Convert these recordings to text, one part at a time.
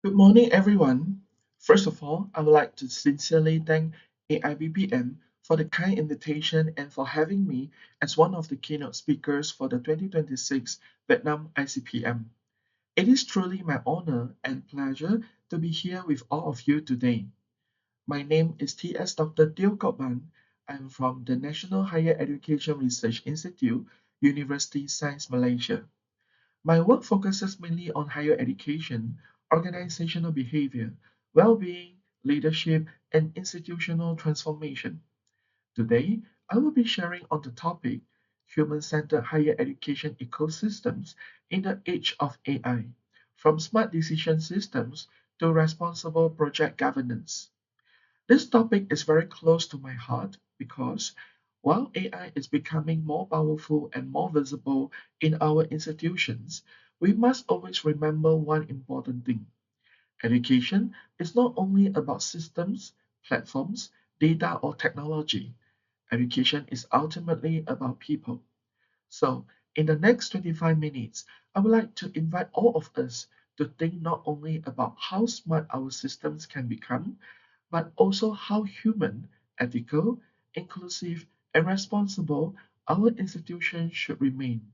Good morning, everyone. First of all, I would like to sincerely thank AIPPM for the kind invitation and for having me as one of the keynote speakers for the 2026 Vietnam ICPM. It is truly my honor and pleasure to be here with all of you today. My name is T.S. Dr. Teoh Kok Ban. I'm from the National Higher Education Research Institute, Universiti Sains Malaysia. My work focuses mainly on higher education, organizational behavior, well-being, leadership, and institutional transformation. Today, I will be sharing on the topic human-centered higher education ecosystems in the age of AI, from smart decision systems to responsible project governance. This topic is very close to my heart because while AI is becoming more powerful and more visible in our institutions, we must always remember one important thing. Education is not only about systems, platforms, data, or technology. Education is ultimately about people. So, in the next 25 minutes, I would like to invite all of us to think not only about how smart our systems can become, but also how human, ethical, inclusive, and responsible our institutions should remain.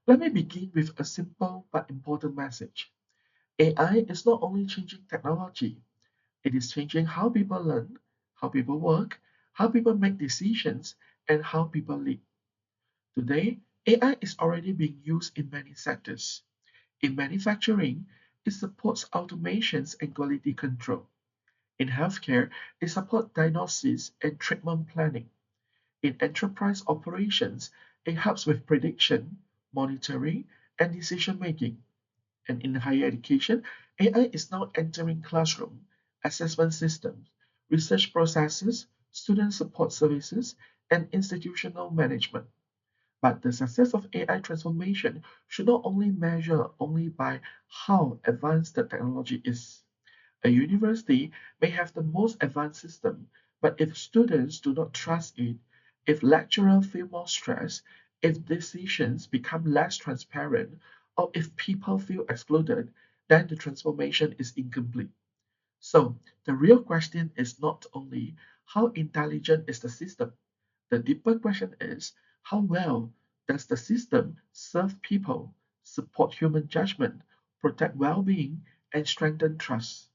Let me begin with a simple but important message. AI is not only changing technology, it is changing how people learn, how people work, how people make decisions, and how people lead. Today, AI is already being used in many sectors. In manufacturing, it supports automations and quality control. In healthcare, it supports diagnosis and treatment planning. In enterprise operations, it helps with prediction, monitoring, and decision making. And in higher education, AI is now entering classroom, assessment systems, research processes, student support services, and institutional management. But the success of AI transformation should not only measure only by how advanced the technology is. A university may have the most advanced system, but if students do not trust it, if lecturers feel more stressed, if decisions become less transparent, or if people feel excluded, then the transformation is incomplete. So, the real question is not only how intelligent is the system, the deeper question is how well does the system serve people, support human judgment, protect well being, and strengthen trust?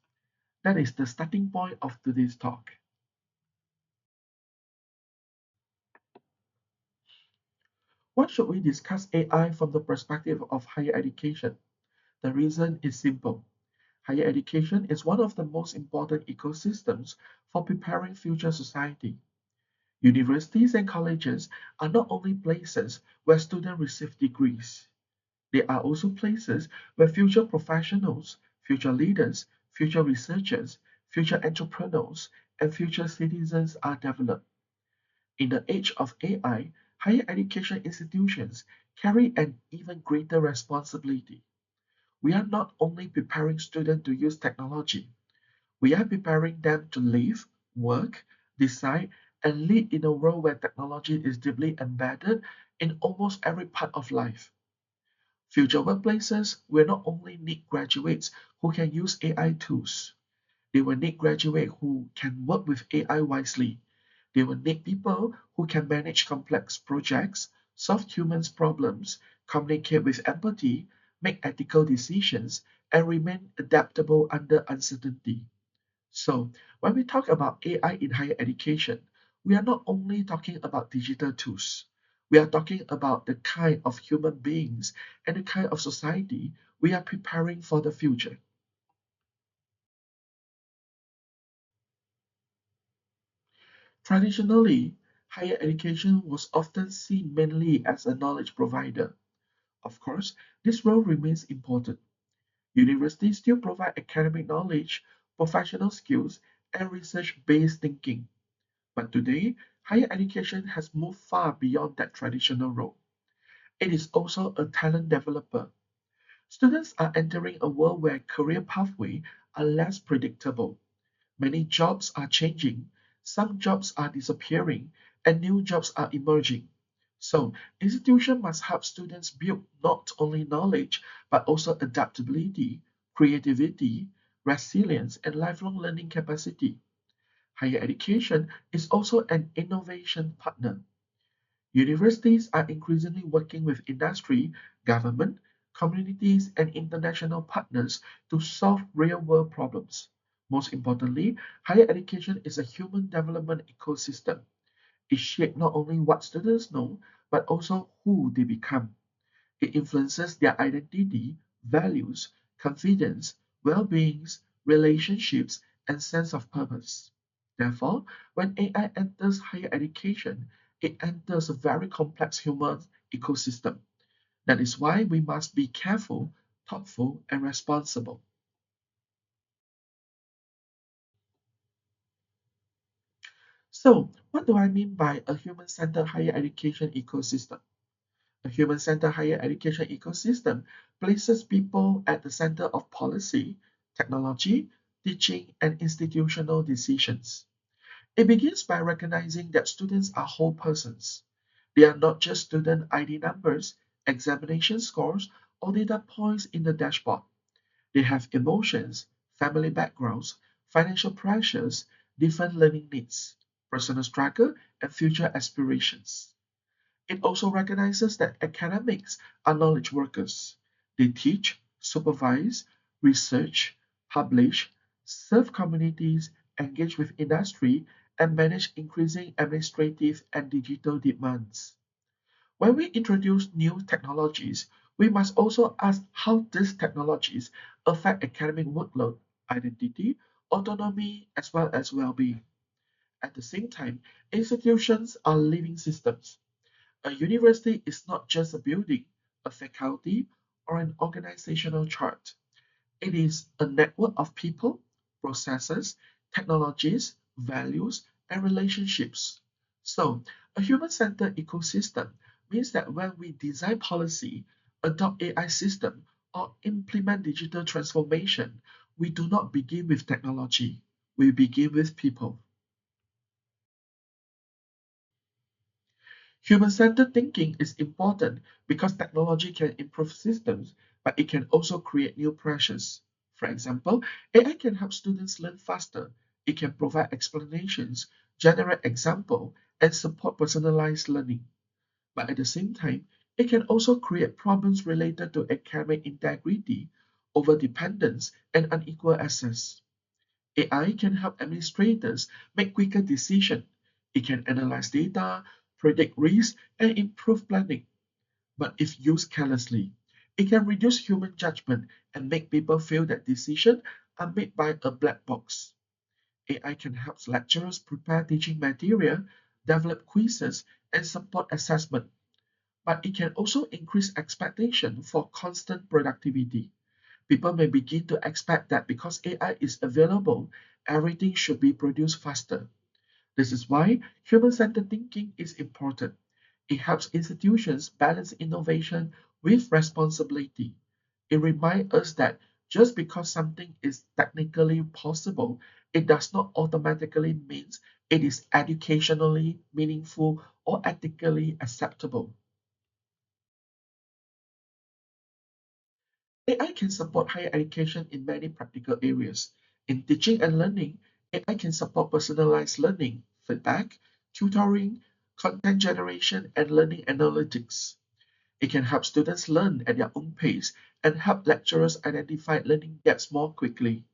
That is the starting point of today's talk. Why should we discuss AI from the perspective of higher education? The reason is simple. Higher education is one of the most important ecosystems for preparing future society. Universities and colleges are not only places where students receive degrees, they are also places where future professionals, future leaders, future researchers, future entrepreneurs, and future citizens are developed. In the age of AI, higher education institutions carry an even greater responsibility. We are not only preparing students to use technology, we are preparing them to live, work, decide, and lead in a world where technology is deeply embedded in almost every part of life. Future workplaces will not only need graduates who can use AI tools, they will need graduates who can work with AI wisely. They will need people who can manage complex projects, solve humans' problems, communicate with empathy, make ethical decisions, and remain adaptable under uncertainty. So, when we talk about AI in higher education, we are not only talking about digital tools. We are talking about the kind of human beings and the kind of society we are preparing for the future. Traditionally, higher education was often seen mainly as a knowledge provider. Of course, this role remains important. Universities still provide academic knowledge, professional skills, and research-based thinking. But today, higher education has moved far beyond that traditional role. It is also a talent developer. Students are entering a world where career pathways are less predictable. Many jobs are changing, some jobs are disappearing, and new jobs are emerging. So, institutions must help students build not only knowledge, but also adaptability, creativity, resilience, and lifelong learning capacity. Higher education is also an innovation partner. Universities are increasingly working with industry, government, communities, and international partners to solve real-world problems. Most importantly, higher education is a human development ecosystem. It shapes not only what students know, but also who they become. It influences their identity, values, confidence, well-being, relationships, and sense of purpose. Therefore, when AI enters higher education, it enters a very complex human ecosystem. That is why we must be careful, thoughtful, and responsible. So, what do I mean by a human-centered higher education ecosystem? A human-centered higher education ecosystem places people at the center of policy, technology, teaching, and institutional decisions. It begins by recognizing that students are whole persons. They are not just student ID numbers, examination scores, or data points in the dashboard. They have emotions, family backgrounds, financial pressures, different learning needs, personal struggle, and future aspirations. It also recognizes that academics are knowledge workers. They teach, supervise, research, publish, serve communities, engage with industry, and manage increasing administrative and digital demands. When we introduce new technologies, we must also ask how these technologies affect academic workload, identity, autonomy, as well as well-being. At the same time, institutions are living systems. A university is not just a building, a faculty, or an organizational chart. It is a network of people, processes, technologies, values, and relationships. So, a human-centered ecosystem means that when we design policy, adopt AI system, or implement digital transformation, we do not begin with technology. We begin with people. Human-centered thinking is important because technology can improve systems, but it can also create new pressures. For example, AI can help students learn faster. It can provide explanations, generate example, and support personalized learning. But at the same time, it can also create problems related to academic integrity, overdependence, and unequal access. AI can help administrators make quicker decisions. It can analyze data, predict risk, and improve planning. But if used carelessly, it can reduce human judgment and make people feel that decisions are made by a black box. AI can help lecturers prepare teaching material, develop quizzes, and support assessment. But it can also increase expectation for constant productivity. People may begin to expect that because AI is available, everything should be produced faster. This is why human-centered thinking is important. It helps institutions balance innovation with responsibility. It reminds us that just because something is technically possible, it does not automatically mean it is educationally meaningful or ethically acceptable. AI can support higher education in many practical areas. In teaching and learning, AI can support personalized learning, feedback, tutoring, content generation, and learning analytics. It can help students learn at their own pace and help lecturers identify learning gaps more quickly.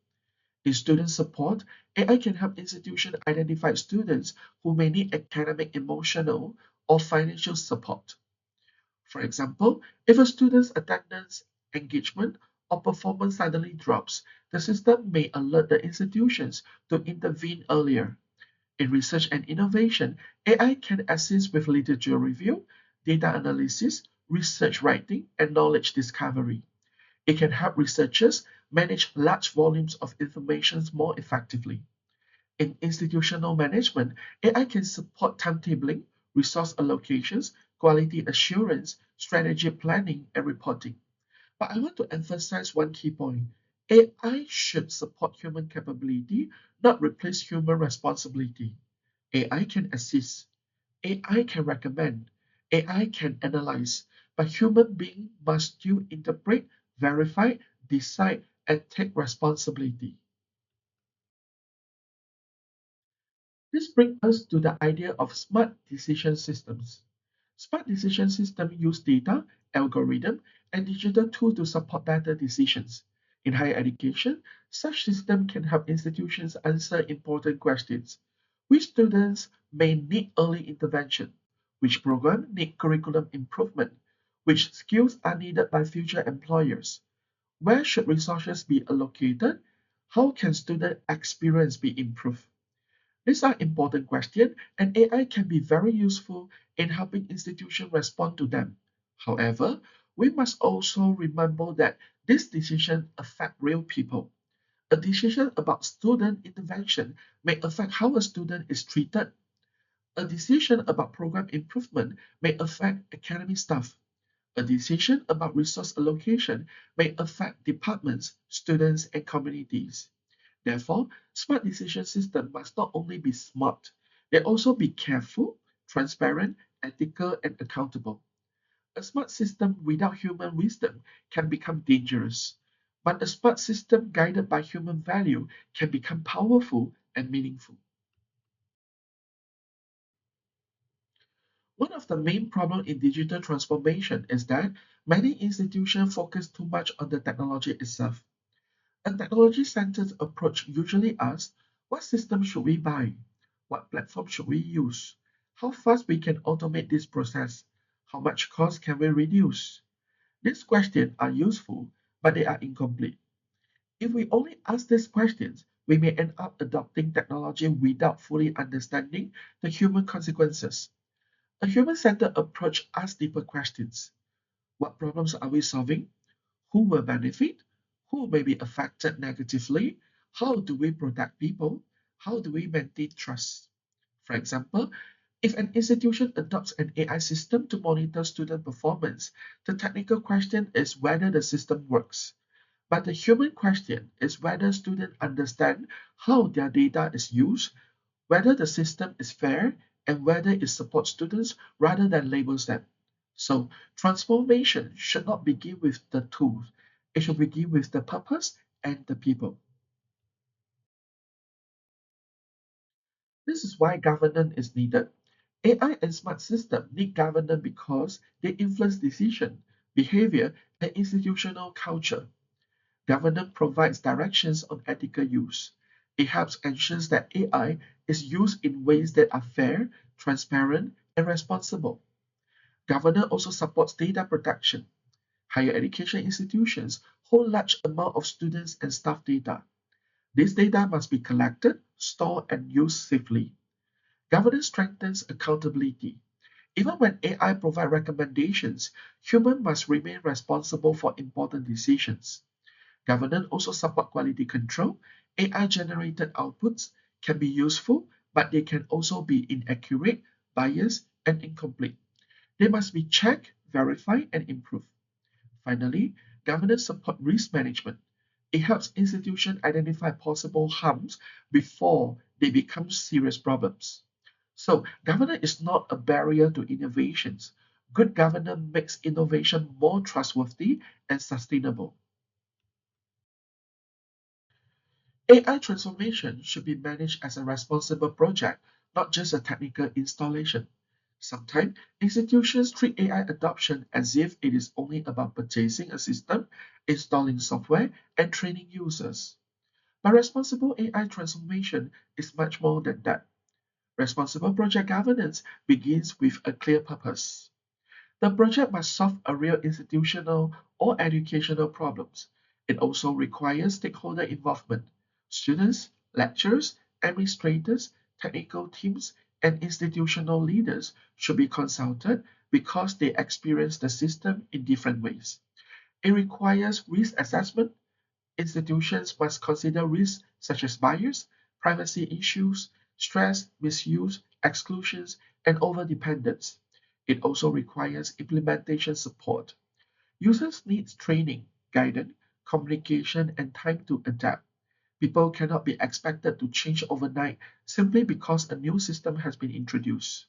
In student support, AI can help institutions identify students who may need academic, emotional, or financial support. For example, if a student's attendance, engagement, or performance suddenly drops, the system may alert the institutions to intervene earlier. In research and innovation, AI can assist with literature review, data analysis, research writing, and knowledge discovery. It can help researchers manage large volumes of information more effectively. In institutional management, AI can support timetabling, resource allocations, quality assurance, strategy planning, and reporting. But I want to emphasize one key point. AI should support human capability, not replace human responsibility. AI can assist, AI can recommend, AI can analyze, but human beings must still interpret, verify, decide, and take responsibility. This brings us to the idea of smart decision systems. Smart decision systems use data, algorithm, and digital tools to support better decisions. In higher education, such systems can help institutions answer important questions. Which students may need early intervention? Which programs need curriculum improvement? Which skills are needed by future employers? Where should resources be allocated? How can student experience be improved? These are important questions, and AI can be very useful in helping institutions respond to them. However, we must also remember that these decisions affect real people. A decision about student intervention may affect how a student is treated. A decision about program improvement may affect academic staff. A decision about resource allocation may affect departments, students, and communities. Therefore, smart decision systems must not only be smart, they also be careful, transparent, ethical, and accountable. A smart system without human wisdom can become dangerous, but a smart system guided by human value can become powerful and meaningful. One of the main problems in digital transformation is that many institutions focus too much on the technology itself. A technology-centered approach usually asks, what system should we buy? What platform should we use? How fast we can automate this process? How much cost can we reduce? These questions are useful, but they are incomplete. If we only ask these questions, we may end up adopting technology without fully understanding the human consequences. A human-centered approach asks deeper questions. What problems are we solving? Who will benefit? Who may be affected negatively? How do we protect people? How do we maintain trust? For example, if an institution adopts an AI system to monitor student performance, the technical question is whether the system works. But the human question is whether students understand how their data is used, whether the system is fair, and whether it supports students rather than labels them. So, transformation should not begin with the tools, it should begin with the purpose and the people. This is why governance is needed. AI and smart systems need governance because they influence decision, behavior, and institutional culture. Governance provides directions on ethical use. It helps ensure that AI is used in ways that are fair, transparent, and responsible. Governance also supports data protection. Higher education institutions hold large amounts of students and staff data. This data must be collected, stored, and used safely. Governance strengthens accountability. Even when AI provides recommendations, humans must remain responsible for important decisions. Governance also support quality control. AI-generated outputs can be useful, but they can also be inaccurate, biased, and incomplete. They must be checked, verified, and improved. Finally, governance support risk management. It helps institutions identify possible harms before they become serious problems. So, governance is not a barrier to innovations. Good governance makes innovation more trustworthy and sustainable. AI transformation should be managed as a responsible project, not just a technical installation. Sometimes institutions treat AI adoption as if it is only about purchasing a system, installing software, and training users. But responsible AI transformation is much more than that. Responsible project governance begins with a clear purpose. The project must solve a real institutional or educational problems. It also requires stakeholder involvement. Students, lecturers, administrators, technical teams, and institutional leaders should be consulted because they experience the system in different ways. It requires risk assessment. Institutions must consider risks such as bias, privacy issues, stress, misuse, exclusions, and overdependence. It also requires implementation support. Users need training, guidance, communication, and time to adapt. People cannot be expected to change overnight simply because a new system has been introduced.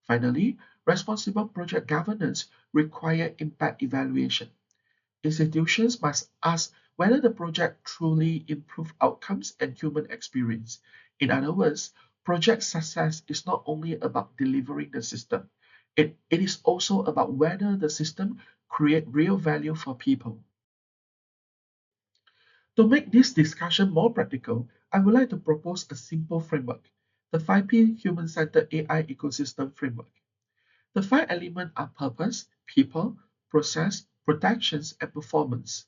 Finally, Responsible project governance requires impact evaluation. Institutions must ask whether the project truly improves outcomes and human experience. In other words, project success is not only about delivering the system, it is also about whether the system creates real value for people. To make this discussion more practical, I would like to propose a simple framework, the 5P Human-Centered AI Ecosystem Framework. The five elements are purpose, people, process, protections, and performance.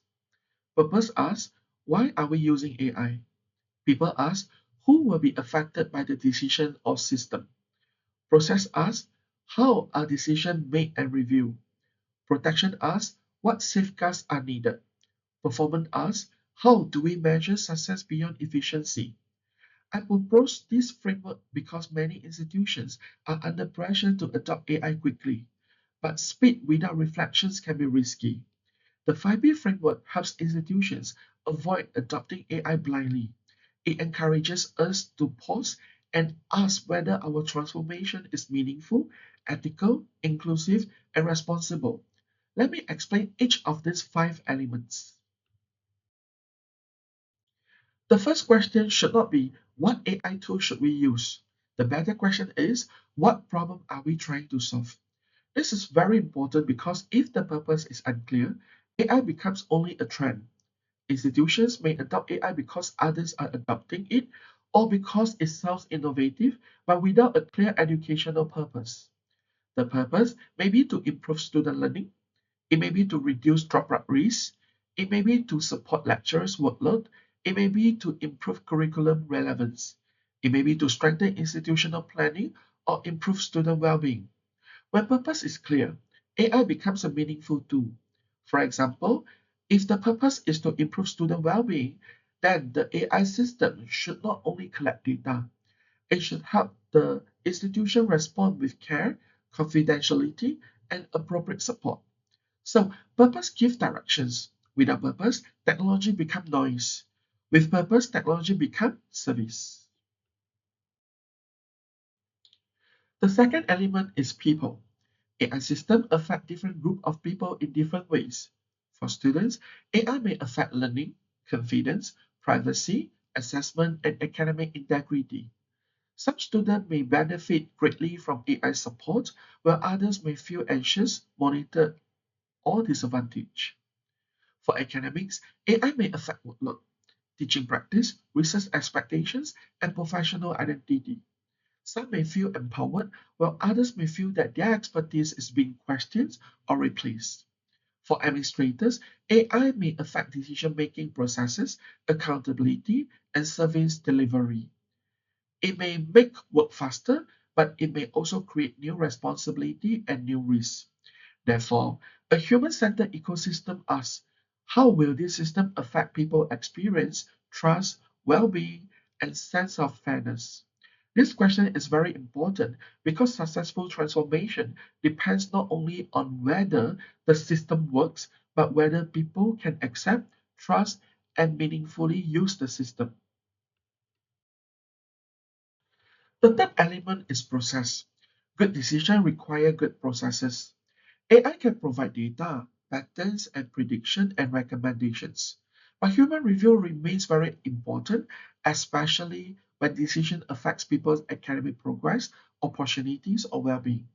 Purpose asks, why are we using AI? People ask, who will be affected by the decision or system? Process asks, how are decisions made and reviewed? Protection asks, what safeguards are needed? Performance asks, how do we measure success beyond efficiency? I propose this framework because many institutions are under pressure to adopt AI quickly, but speed without reflections can be risky. The 5B framework helps institutions avoid adopting AI blindly. It encourages us to pause and ask whether our transformation is meaningful, ethical, inclusive, and responsible. Let me explain each of these five elements. The first question should not be what AI tool should we use? The better question is what problem are we trying to solve? This is very important because if the purpose is unclear, AI becomes only a trend. Institutions may adopt AI because others are adopting it or because it sounds innovative but without a clear educational purpose. The purpose may be to improve student learning, it may be to reduce dropout risk, it may be to support lecturers' workload, it may be to improve curriculum relevance, it may be to strengthen institutional planning or improve student well-being. When purpose is clear, AI becomes a meaningful tool. For example, if the purpose is to improve student well-being, then the AI system should not only collect data, it should help the institution respond with care, confidentiality, and appropriate support. So, purpose gives directions. Without purpose, technology becomes noise. With purpose, technology becomes service. The second element is people. AI systems affect different groups of people in different ways. For students, AI may affect learning, confidence, privacy, assessment, and academic integrity. Some students may benefit greatly from AI support, while others may feel anxious, monitored, or disadvantaged. For academics, AI may affect workload, teaching practice, research expectations, and professional identity. Some may feel empowered, while others may feel that their expertise is being questioned or replaced. For administrators, AI may affect decision-making processes, accountability, and service delivery. It may make work faster, but it may also create new responsibility and new risks. Therefore, a human-centered ecosystem asks, how will this system affect people's experience, trust, well-being, and sense of fairness? This question is very important because successful transformation depends not only on whether the system works, but whether people can accept, trust, and meaningfully use the system. The third element is process. Good decisions require good processes. AI can provide data, patterns, and prediction and recommendations. But human review remains very important, especially when decision affects people's academic progress, opportunities, or well-being.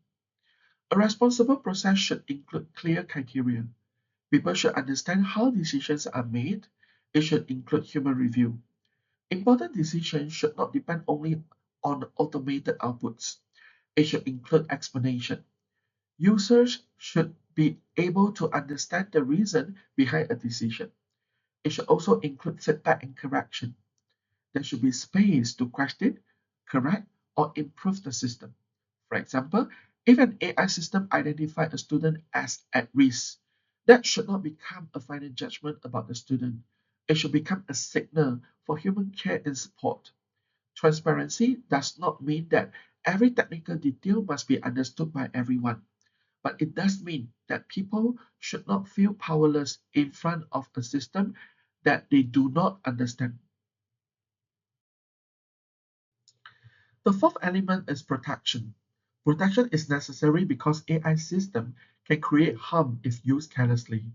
A responsible process should include clear criteria. People should understand how decisions are made. It should include human review. Important decisions should not depend only on automated outputs. It should include explanation. Users should be able to understand the reason behind a decision. It should also include feedback and correction. There should be space to question, correct, or improve the system. For example, if an AI system identifies a student as at risk, that should not become a final judgment about the student. It should become a signal for human care and support. Transparency does not mean that every technical detail must be understood by everyone, but it does mean that people should not feel powerless in front of a system that they do not understand. The fourth element is protection. Protection is necessary because AI system can create harm if used carelessly.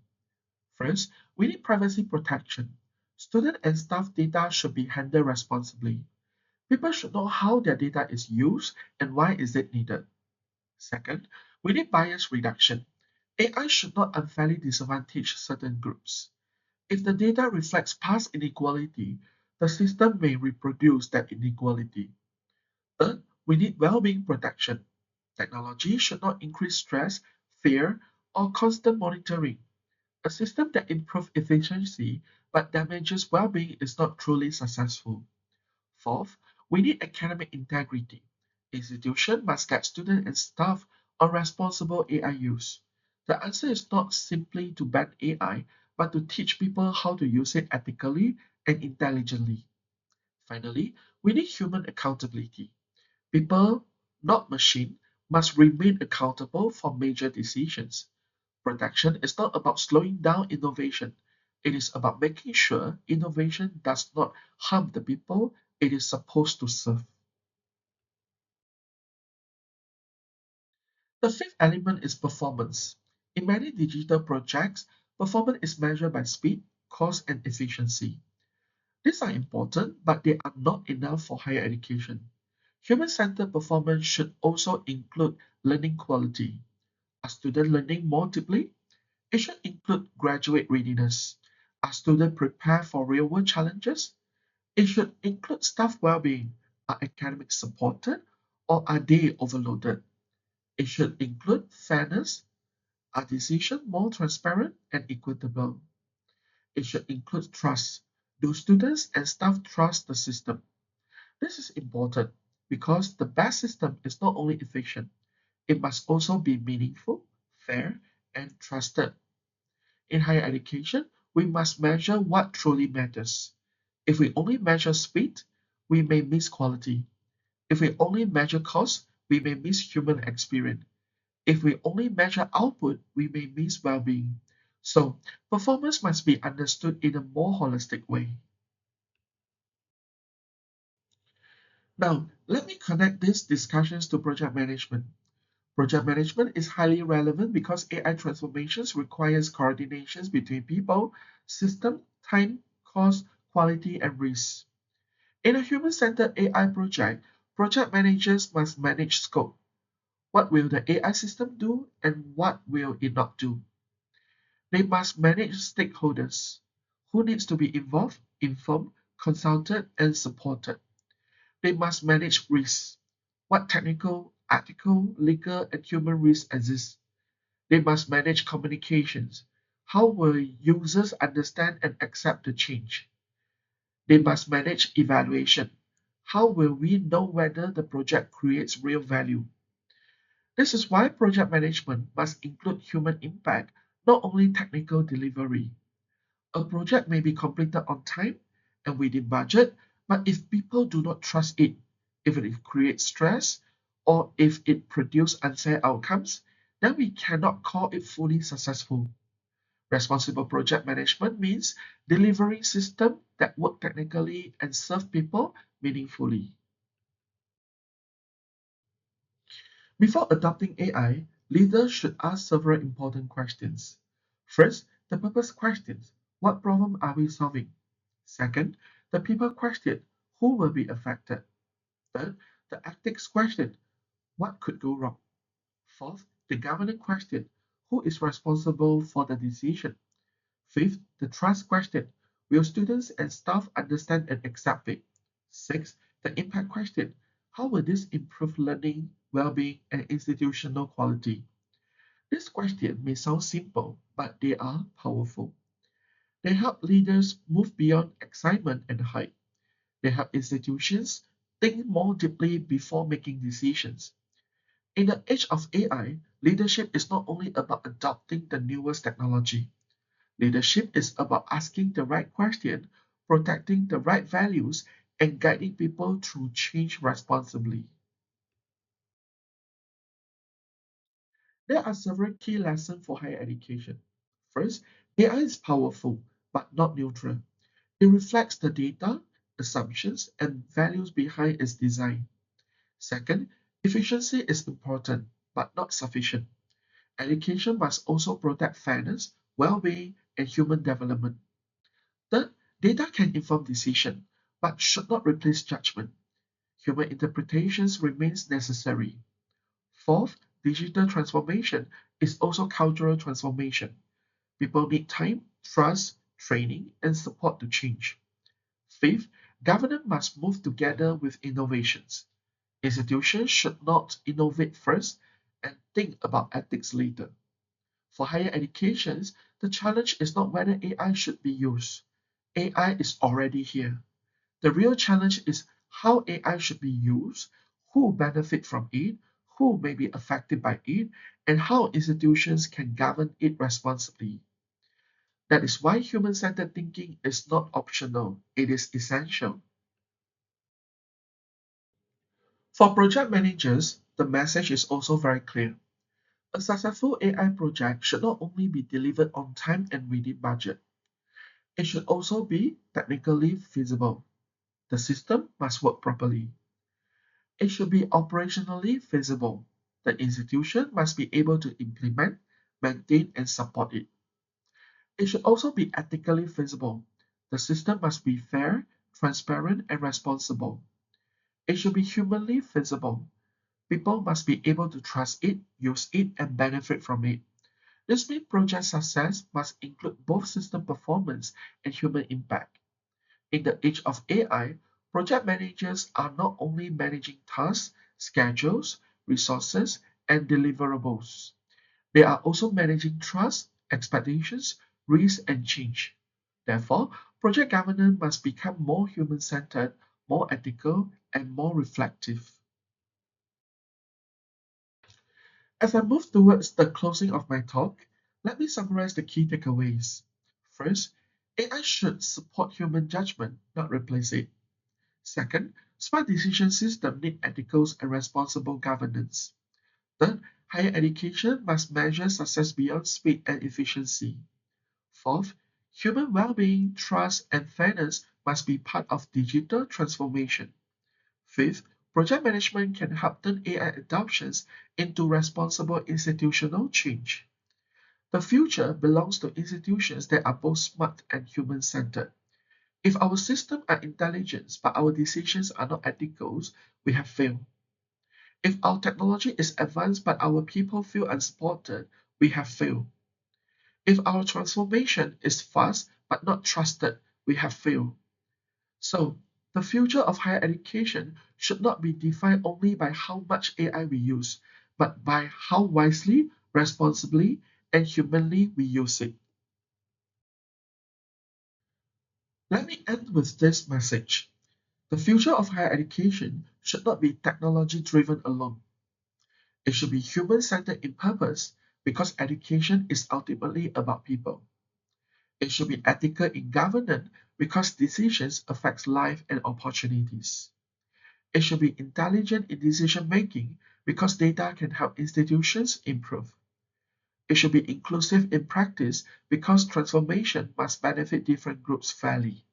First, we need privacy protection. Student and staff data should be handled responsibly. People should know how their data is used and why is it needed. Second, we need bias reduction. AI should not unfairly disadvantage certain groups. If the data reflects past inequality, the system may reproduce that inequality. Third, we need well-being protection. Technology should not increase stress, fear, or constant monitoring. A system that improves efficiency but damages well-being is not truly successful. Fourth, we need academic integrity. Institutions must guide students and staff on responsible AI use. The answer is not simply to ban AI, but to teach people how to use it ethically and intelligently. Finally, we need human accountability. People, not machine, must remain accountable for major decisions. Protection is not about slowing down innovation. It is about making sure innovation does not harm the people it is supposed to serve. The fifth element is performance. In many digital projects, performance is measured by speed, cost, and efficiency. These are important, but they are not enough for higher education. Human-centered performance should also include learning quality. Are students learning more deeply? It should include graduate readiness. Are students prepared for real-world challenges? It should include staff well-being. Are academics supported or are they overloaded? It should include fairness. Are decisions more transparent and equitable? It should include trust. Do students and staff trust the system? This is important because the best system is not only efficient, it must also be meaningful, fair, and trusted. In higher education, we must measure what truly matters. If we only measure speed, we may miss quality. If we only measure cost, we may miss human experience. If we only measure output, we may miss well-being. So, performance must be understood in a more holistic way. Now, let me connect these discussions to project management. Project management is highly relevant because AI transformations requires coordinations between people, system, time, cost, quality, and risk. In a human-centered AI project, project managers must manage scope. What will the AI system do and what will it not do? They must manage stakeholders. Who needs to be involved, informed, consulted, and supported? They must manage risks. What technical, ethical, legal, and human risks exist? They must manage communications. How will users understand and accept the change? They must manage evaluation. How will we know whether the project creates real value? This is why project management must include human impact, not only technical delivery. A project may be completed on time and within budget, but if people do not trust it, if it creates stress, or if it produces unfair outcomes, then we cannot call it fully successful. Responsible project management means delivering systems that work technically and serve people meaningfully. Before adopting AI, leaders should ask several important questions. First, the purpose questions. What problem are we solving? Second, the people question. Who will be affected? Third, the ethics question. What could go wrong? Fourth, the governance question. Who is responsible for the decision? Fifth, the trust question. Will students and staff understand and accept it? Sixth, the impact question. How will this improve learning, well-being, and institutional quality? This question may sound simple, but they are powerful. They help leaders move beyond excitement and hype. They help institutions think more deeply before making decisions. In the age of AI, leadership is not only about adopting the newest technology. Leadership is about asking the right question, protecting the right values, and guiding people through change responsibly. There are several key lessons for higher education. First, AI is powerful but not neutral. It reflects the data, assumptions, and values behind its design. Second, Efficiency is important, but not sufficient. Education must also protect fairness, well-being, and human development. Third, data can inform decision, but should not replace judgment. Human interpretations remains necessary. Fourth, digital transformation is also cultural transformation. People need time, trust, training, and support to change. Fifth, governance must move together with innovations. Institutions should not innovate first and think about ethics later. For higher educations, the challenge is not whether AI should be used. AI is already here. The real challenge is how AI should be used, who benefit from it, who may be affected by it, and how institutions can govern it responsibly. That is why human-centered thinking is not optional, it is essential. For project managers, the message is also very clear. A successful AI project should not only be delivered on time and within budget, it should also be technically feasible. The system must work properly. It should be operationally feasible. The institution must be able to implement, maintain, and support it. It should also be ethically feasible. The system must be fair, transparent, and responsible. It should be humanly feasible. People must be able to trust it, use it, and benefit from it. This means project success must include both system performance and human impact. In the age of AI, project managers are not only managing tasks, schedules, resources, and deliverables. They are also managing trust, expectations, risk, and change. Therefore, project governance must become more human-centered, more ethical, and more reflective. As I move towards the closing of my talk, let me summarize the key takeaways. First, AI should support human judgment, not replace it. Second, smart decision systems need ethical and responsible governance. Third, higher education must measure success beyond speed and efficiency. Fourth, human well-being, trust, and fairness must be part of digital transformation. Fifth, project management can help turn AI adoptions into responsible institutional change. The future belongs to institutions that are both smart and human-centered. If our systems are intelligent but our decisions are not ethical, we have failed. If our technology is advanced but our people feel unsupported, we have failed. If our transformation is fast but not trusted, we have failed. So, the future of higher education should not be defined only by how much AI we use, but by how wisely, responsibly, and humanly we use it. Let me end with this message. The future of higher education should not be technology driven alone. It should be human centered in purpose because education is ultimately about people. It should be ethical in governance because decisions affect life and opportunities. It should be intelligent in decision making because data can help institutions improve. It should be inclusive in practice because transformation must benefit different groups fairly.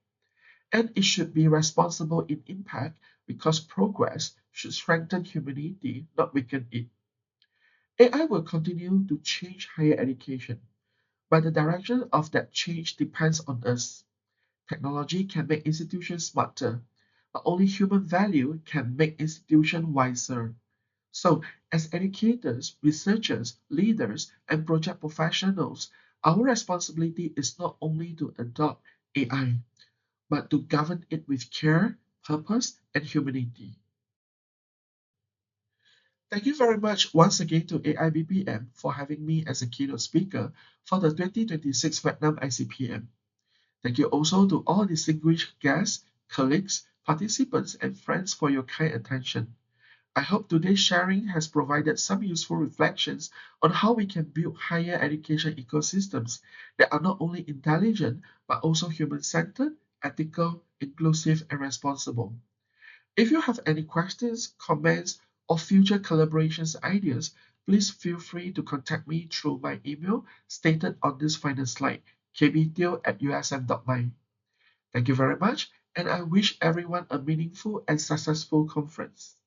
And it should be responsible in impact because progress should strengthen humanity, not weaken it. AI will continue to change higher education, but the direction of that change depends on us. Technology can make institutions smarter, but only human value can make institutions wiser. So, as educators, researchers, leaders, and project professionals, our responsibility is not only to adopt AI, but to govern it with care, purpose, and humanity. Thank you very much once again to AIBPM for having me as a keynote speaker for the 2026 Vietnam ICPM. Thank you also to all distinguished guests, colleagues, participants, and friends for your kind attention. I hope today's sharing has provided some useful reflections on how we can build higher education ecosystems that are not only intelligent but also human centered, ethical, inclusive, and responsible. If you have any questions, comments, or future collaborations ideas, please feel free to contact me through my email stated on this final slide, kbteo@usm.my. Thank you very much, and I wish everyone a meaningful and successful conference.